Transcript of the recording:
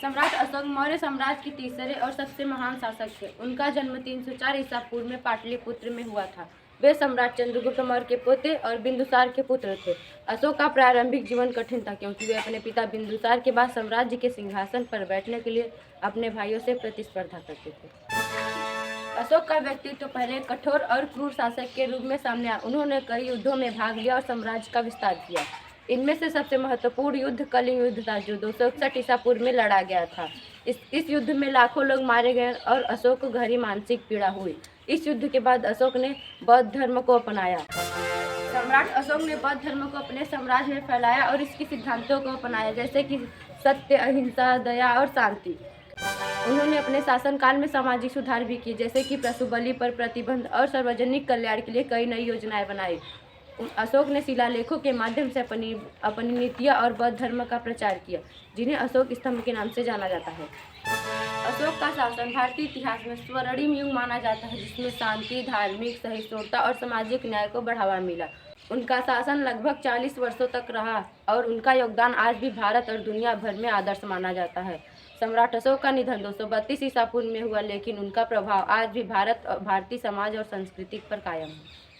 सम्राट अशोक मौर्य साम्राज्य के तीसरे और सबसे महान शासक थे। उनका जन्म 304 ईसा पूर्व में पाटलिपुत्र में हुआ था। वे सम्राट चंद्रगुप्त मौर्य के पोते और बिंदुसार के पुत्र थे। अशोक का प्रारंभिक जीवन कठिन था क्योंकि वे अपने पिता बिंदुसार के बाद साम्राज्य के सिंहासन पर बैठने के लिए अपने भाइयों से प्रतिस्पर्धा करते थे। अशोक का व्यक्तित्व पहले कठोर और क्रूर शासक के रूप में सामने आया। उन्होंने कई युद्धों में भाग लिया और साम्राज्य का विस्तार किया। इनमें से सबसे महत्वपूर्ण युद्ध कलिंग युद्ध था जो 261 ईसा पूर्व में लड़ा गया था। इस युद्ध में लाखों लोग मारे गए और अशोक को गहरी मानसिक पीड़ा हुई। इस युद्ध के बाद अशोक ने बौद्ध धर्म को अपनाया। सम्राट अशोक ने बौद्ध धर्म को अपने साम्राज्य में फैलाया और इसके सिद्धांतों को अपनाया, जैसे कि सत्य, अहिंसा, दया और शांति। उन्होंने अपने शासनकाल में सामाजिक सुधार भी किए, जैसे कि पशु बलि पर प्रतिबंध और सार्वजनिक कल्याण के लिए कई नई योजनाएं बनाई। अशोक ने शिलालेखों के माध्यम से अपनी नीतियां और बौद्ध धर्म का प्रचार किया, जिन्हें अशोक स्तंभ के नाम से जाना जाता है। अशोक का शासन भारतीय इतिहास में स्वर्णिम युग माना जाता है, जिसमें शांति, धार्मिक सहिष्णुता और सामाजिक न्याय को बढ़ावा मिला। उनका शासन लगभग 40 वर्षों तक रहा और उनका योगदान आज भी भारत और दुनिया भर में आदर्श माना जाता है। सम्राट अशोक का निधन 232 ईसा पूर्व में हुआ, लेकिन उनका प्रभाव आज भी भारतीय समाज और संस्कृति पर कायम है।